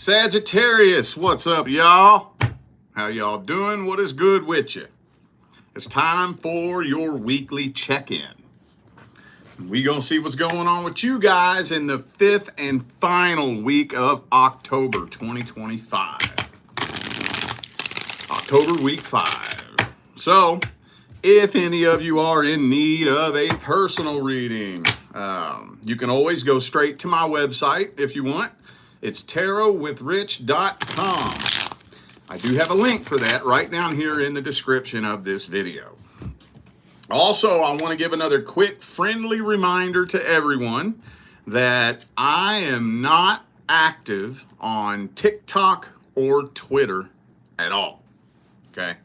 Sagittarius, what's up, y'all? How y'all doing? What is good with you? It's time for your weekly check-in. We gonna see what's going on with you guys in the 5th and final week of October 2025. October week 5. So, if any of you are in need of a personal reading, you can always go straight to my website if you want. It's tarotwithrich.com. I do have a link for that right down here in the description of this video. Also, I want to give another quick friendly reminder to everyone that I am not active on TikTok or Twitter at all. Okay?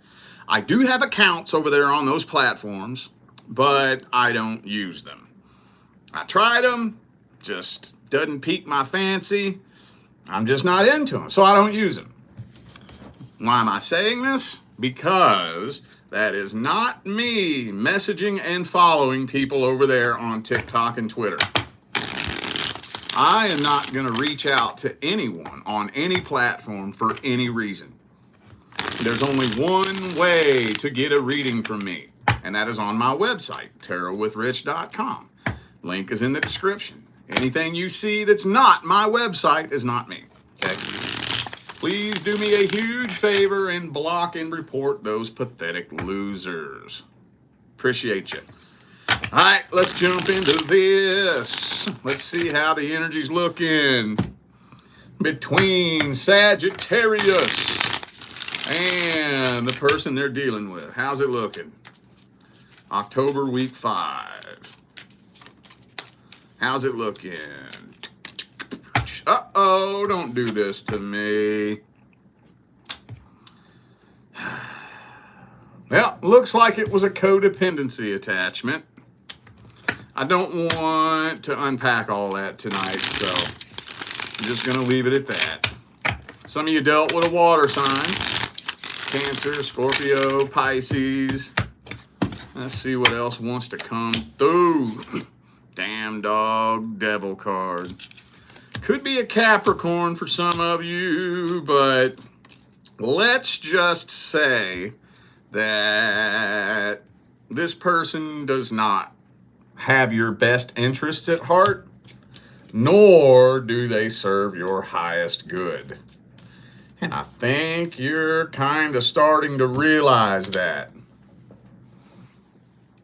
I do have accounts over there on those platforms, but I don't use them. I tried them, just doesn't pique my fancy. I'm just not into them, so I don't use them. Why am I saying this? Because that is not me messaging and following people over there on TikTok and Twitter. I am not going to reach out to anyone on any platform for any reason. There's only one way to get a reading from me, and that is on my website, tarotwithrich.com. Link is in the description. Anything you see that's not my website is not me, okay? Please do me a huge favor and block and report those pathetic losers. Appreciate you. All right, let's jump into this. Let's see how the energy's looking between Sagittarius and the person they're dealing with. How's it looking? October week 5. How's it looking? Uh-oh, don't do this to me. Well, looks like it was a codependency attachment. I don't want to unpack all that tonight, so I'm just going to leave it at that. Some of you dealt with a water sign. Cancer, Scorpio, Pisces. Let's see what else wants to come through. Damn dog, devil card. Could be a Capricorn for some of you, but let's just say that this person does not have your best interests at heart, nor do they serve your highest good. And I think you're kind of starting to realize that.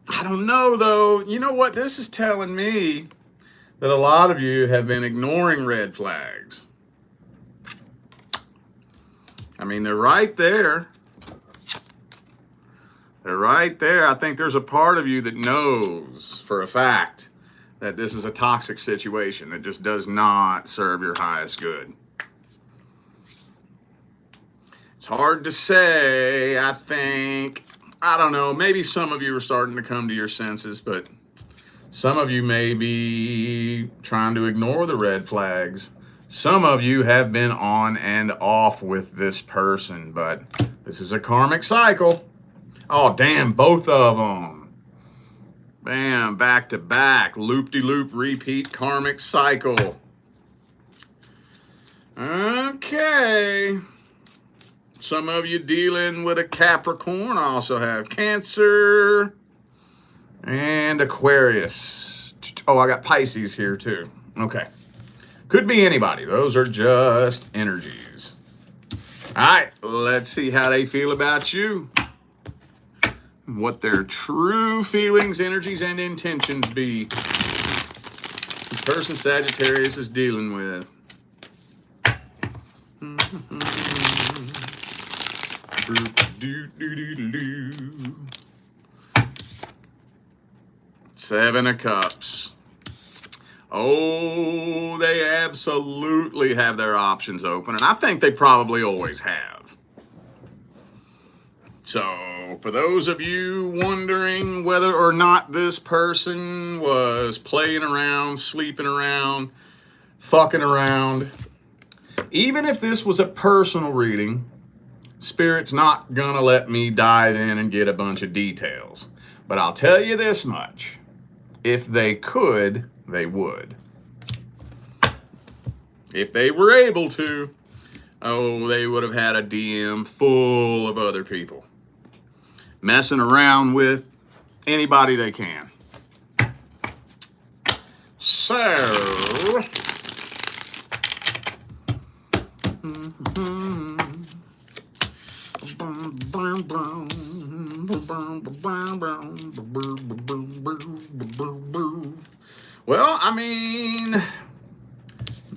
I don't know, though. You know what? This is telling me that a lot of you have been ignoring red flags. I mean, they're right there. They're right there. I think there's a part of you that knows for a fact that this is a toxic situation that just does not serve your highest good. It's hard to say, I think. I don't know, maybe some of you are starting to come to your senses, but some of you may be trying to ignore the red flags. Some of you have been on and off with this person, but this is a karmic cycle. Oh, damn, both of them. Bam, back to back, loop-de-loop, repeat karmic cycle. Okay. Some of you dealing with a Capricorn. I also have Cancer and Aquarius. Oh, I got Pisces here too. Okay. Could be anybody. Those are just energies. All right, let's see how they feel about you. What their true feelings, energies, and intentions be. The person Sagittarius is dealing with. Seven of Cups. Oh, they absolutely have their options open, and I think they probably always have. So, for those of you wondering whether or not this person was playing around, sleeping around, fucking around, even if this was a personal reading, Spirit's not gonna let me dive in and get a bunch of details. But I'll tell you this much. If they could, they would. If they were able to, oh, they would have had a DM full of other people messing around with anybody they can. So, well, I mean,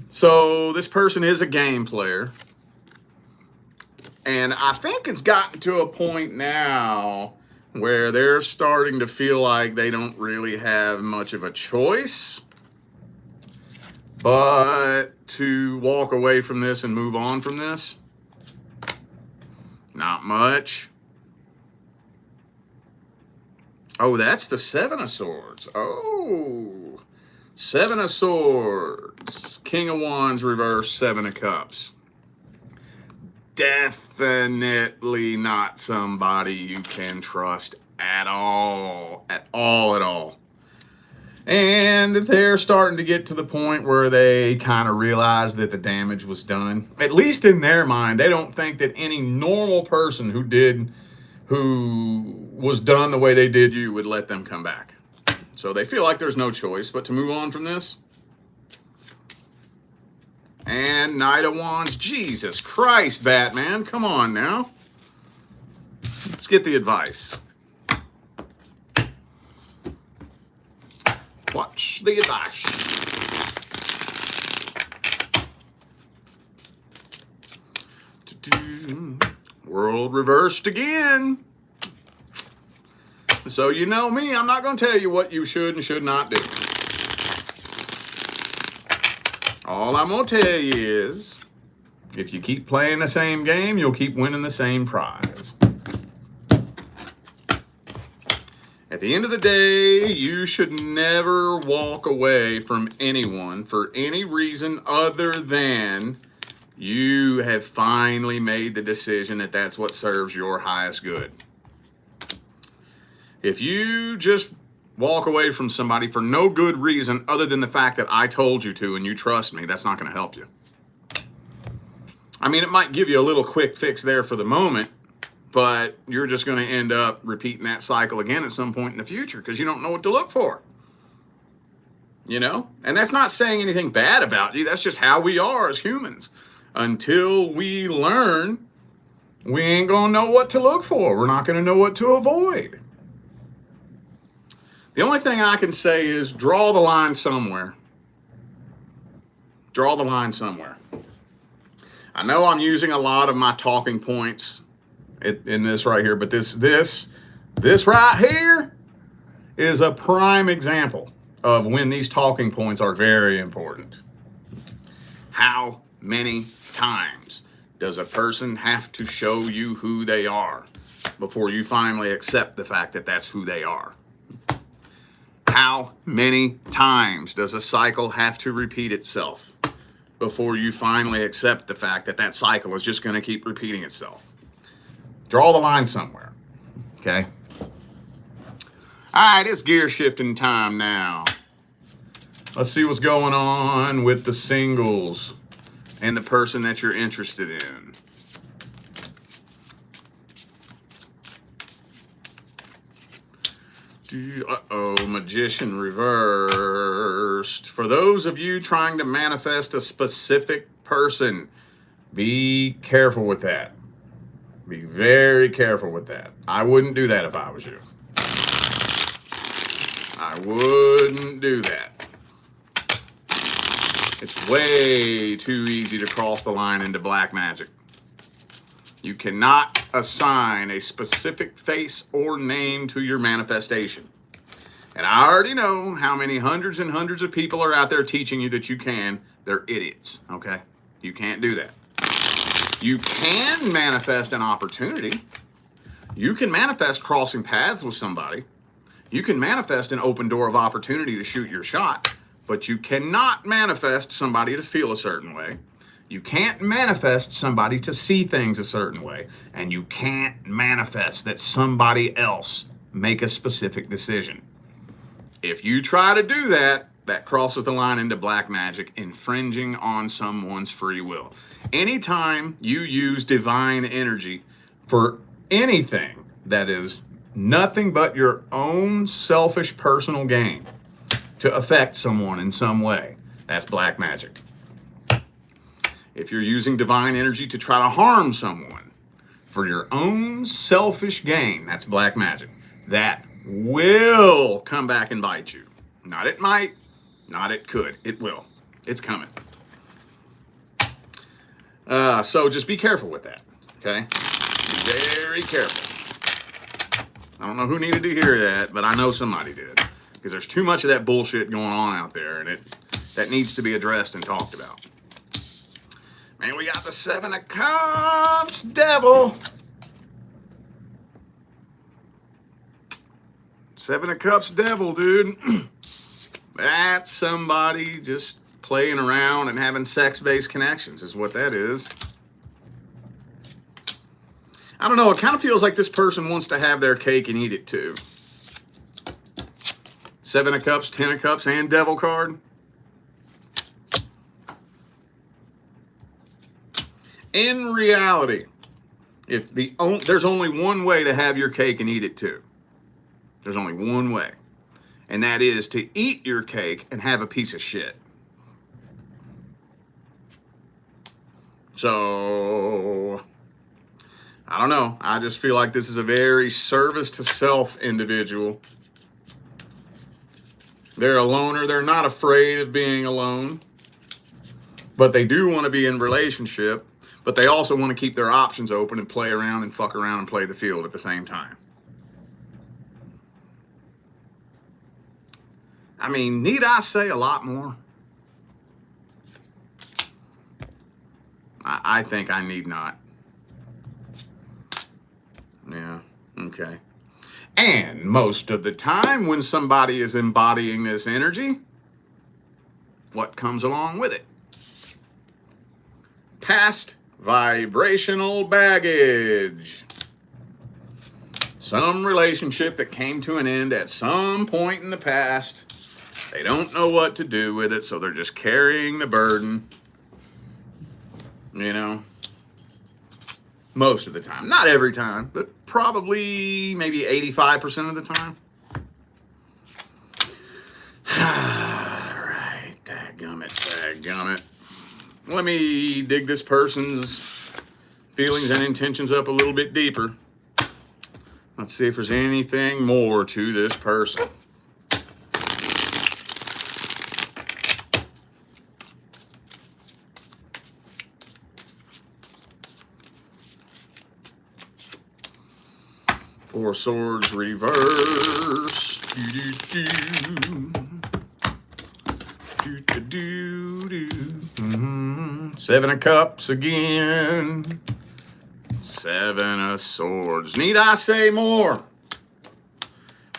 so this person is a game player. And I think it's gotten to a point now where they're starting to feel like they don't really have much of a choice but to walk away from this and move on from this. Not much. Oh, that's the Seven of Swords. Oh, Seven of Swords, King of Wands reverse, Seven of Cups. Definitely not somebody you can trust at all. At all. And they're starting to get to the point where they kind of realize that the damage was done. At least in their mind, they don't think that any normal person who was done the way they did you would let them come back. So they feel like there's no choice but to move on from this. And Knight of Wands. Jesus Christ, Batman. Come on now. Let's get the advice. Watch the advice. World reversed again. So you know me, I'm not going to tell you what you should and should not do. All I'm going to tell you is, if you keep playing the same game, you'll keep winning the same prize. At the end of the day, you should never walk away from anyone for any reason other than you have finally made the decision that that's what serves your highest good. If you just walk away from somebody for no good reason other than the fact that I told you to and you trust me, that's not going to help you. I mean, it might give you a little quick fix there for the moment, but you're just going to end up repeating that cycle again at some point in the future because you don't know what to look for. You know? And that's not saying anything bad about you. That's just how we are as humans. Until we learn, we ain't going to know what to look for. We're not going to know what to avoid. The only thing I can say is draw the line somewhere. Draw the line somewhere. I know I'm using a lot of my talking points in this right here, but this right here is a prime example of when these talking points are very important. How many times does a person have to show you who they are before you finally accept the fact that that's who they are? How many times does a cycle have to repeat itself before you finally accept the fact that that cycle is just going to keep repeating itself? Draw the line somewhere, okay? All right, it's gear shifting time now. Let's see what's going on with the singles and the person that you're interested in. Uh-oh, Magician reversed. For those of you trying to manifest a specific person, be careful with that. Be very careful with that. I wouldn't do that if I was you. I wouldn't do that. It's way too easy to cross the line into black magic. You cannot assign a specific face or name to your manifestation. And I already know how many hundreds and hundreds of people are out there teaching you that you can. They're idiots, okay? You can't do that. You can manifest an opportunity. You can manifest crossing paths with somebody. You can manifest an open door of opportunity to shoot your shot, but you cannot manifest somebody to feel a certain way. You can't manifest somebody to see things a certain way, and you can't manifest that somebody else make a specific decision. If you try to do that, that crosses the line into black magic, infringing on someone's free will. Anytime you use divine energy for anything that is nothing but your own selfish personal gain to affect someone in some way, that's black magic. If you're using divine energy to try to harm someone for your own selfish gain, that's black magic. That will come back and bite you. Not it might, not it could. It will. It's coming. So just be careful with that, okay? Be very careful. I don't know who needed to hear that, but I know somebody did. Because there's too much of that bullshit going on out there, and that needs to be addressed and talked about. Man, we got the Seven of Cups, devil. Seven of Cups, devil, dude. That's somebody just playing around and having sex-based connections is what that is. I don't know, it kind of feels like this person wants to have their cake and eat it too. Seven of Cups, Ten of Cups, and Devil card. In reality, there's only one way to have your cake and eat it too. There's only one way. And that is to eat your cake and have a piece of shit. So, I don't know. I just feel like this is a very service to self individual. They're a loner. They're not afraid of being alone. But they do want to be in relationship. But they also want to keep their options open and play around and fuck around and play the field at the same time. I mean, need I say a lot more? I think I need not. Yeah, okay. And most of the time when somebody is embodying this energy, what comes along with it? Past vibrational baggage. Some relationship that came to an end at some point in the past. They don't know what to do with it, so they're just carrying the burden. You know? Most of the time. Not every time, but probably maybe 85% of the time. Alright, dadgummit. Let me dig this person's feelings and intentions up a little bit deeper. Let's see if there's anything more to this person. Four Swords reverse. Seven of Cups again. Seven of Swords. Need I say more?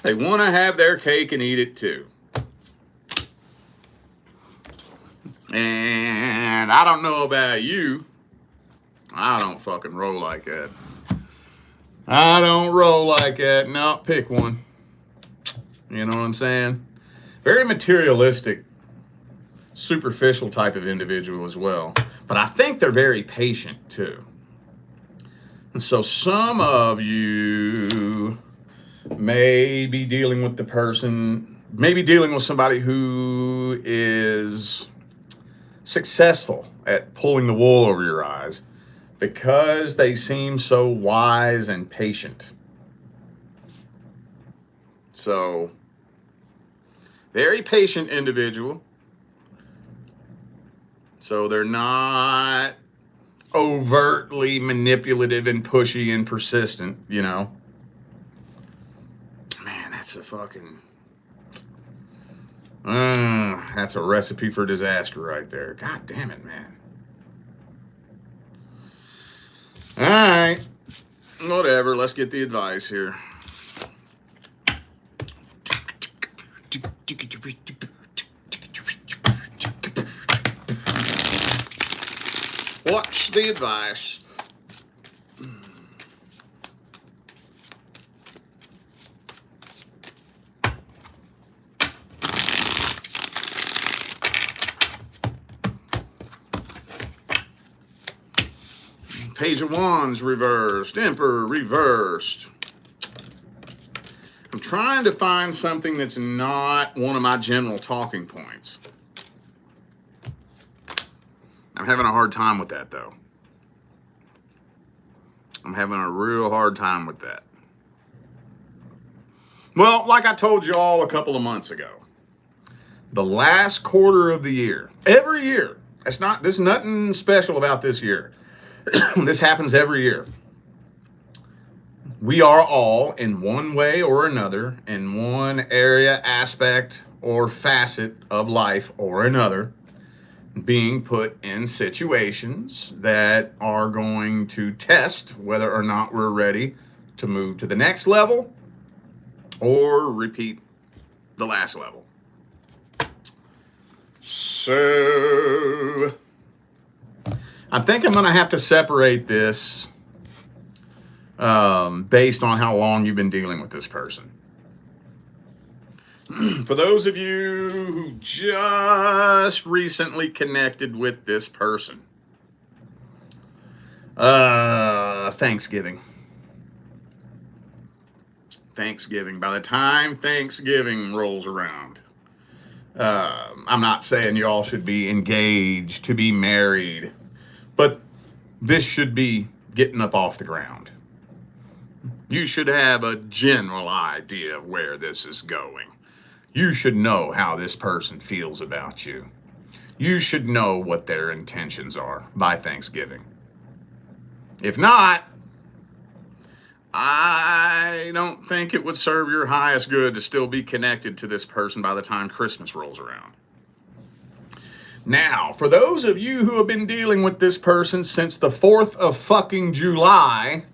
They want to have their cake and eat it too. And I don't know about you. I don't fucking roll like that. I don't roll like that. No, pick one. You know what I'm saying? Very materialistic, superficial type of individual as well. But I think they're very patient too. And so some of you may be dealing with the person, maybe dealing with somebody who is successful at pulling the wool over your eyes because they seem so wise and patient. So, very patient individual. So they're not overtly manipulative and pushy and persistent, you know. Man, that's a fucking... that's a recipe for disaster right there. God damn it, man. Alright. Whatever, let's get the advice here. What's the advice? Page of Wands reversed. Emperor reversed. I'm trying to find something that's not one of my general talking points. I'm having a hard time with that, though. I'm having a real hard time with that. Well, like I told you all a couple of months ago, the last quarter of the year, every year, there's nothing special about this year. This happens every year. We are all, in one way or another, in one area, aspect, or facet of life or another, being put in situations that are going to test whether or not we're ready to move to the next level or repeat the last level. So I think I'm going to have to separate this based on how long you've been dealing with this person. For those of you who just recently connected with this person, Thanksgiving. By the time Thanksgiving rolls around, I'm not saying you all should be engaged to be married, but this should be getting up off the ground. You should have a general idea of where this is going. You should know how this person feels about you. You should know what their intentions are by Thanksgiving. If not, I don't think it would serve your highest good to still be connected to this person by the time Christmas rolls around. Now, for those of you who have been dealing with this person since the 4th of fucking July,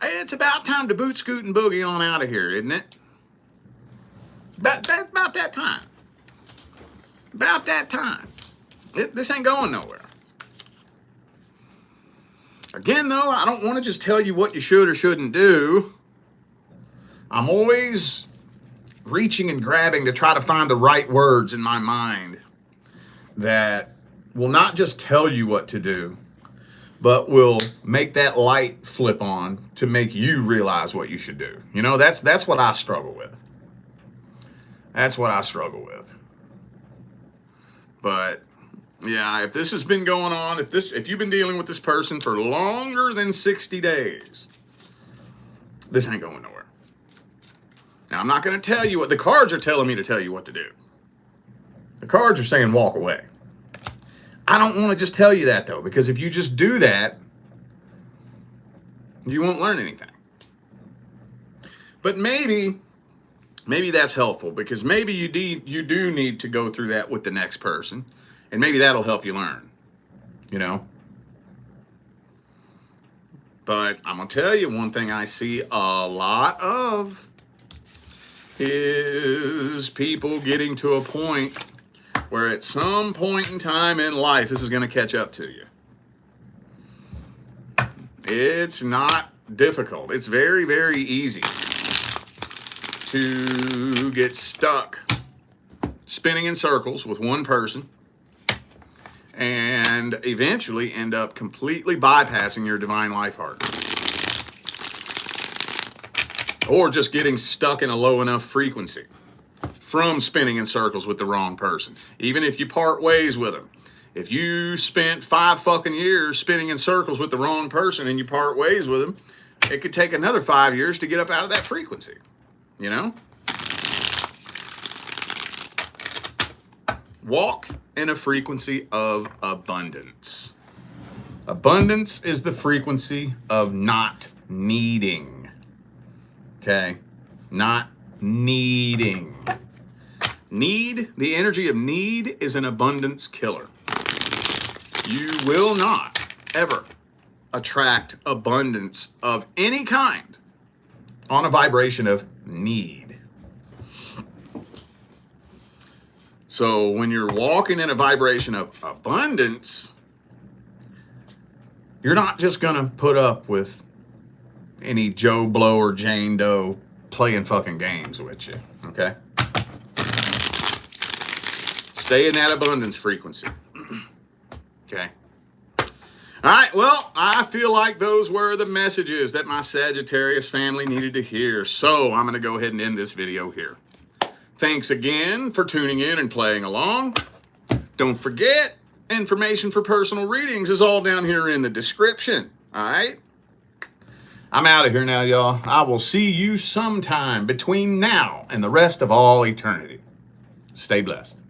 it's about time to boot, scoot, and boogie on out of here, isn't it? About that time. About that time. This ain't going nowhere. Again, though, I don't want to just tell you what you should or shouldn't do. I'm always reaching and grabbing to try to find the right words in my mind that will not just tell you what to do, but will make that light flip on to make you realize what you should do. You know, that's what I struggle with. That's what I struggle with. But yeah, if this has been going on, if you've been dealing with this person for longer than 60 days, this ain't going nowhere. Now, I'm not going to tell you what the cards are telling me to tell you what to do. The cards are saying walk away. I don't want to just tell you that, though, because if you just do that, you won't learn anything. But maybe that's helpful, because maybe you do need to go through that with the next person, and maybe that'll help you learn, you know? But I'm going to tell you one thing I see a lot of is people getting to a point where at some point in time in life, this is going to catch up to you. It's not difficult. It's very, very easy to get stuck spinning in circles with one person and eventually end up completely bypassing your divine life partner. Or just getting stuck in a low enough frequency from spinning in circles with the wrong person. Even if you part ways with them. If you spent 5 fucking years spinning in circles with the wrong person and you part ways with them, it could take another 5 years to get up out of that frequency. You know? Walk in a frequency of abundance. Abundance is the frequency of not needing. Okay? Not needing. Need, the energy of need is an abundance killer. You will not ever attract abundance of any kind on a vibration of need. So when you're walking in a vibration of abundance, you're not just going to put up with any Joe Blow or Jane Doe playing fucking games with you, okay? Stay in that abundance frequency, okay? All right, well, I feel like those were the messages that my Sagittarius family needed to hear. So I'm going to go ahead and end this video here. Thanks again for tuning in and playing along. Don't forget, information for personal readings is all down here in the description. All right? I'm out of here now, y'all. I will see you sometime between now and the rest of all eternity. Stay blessed.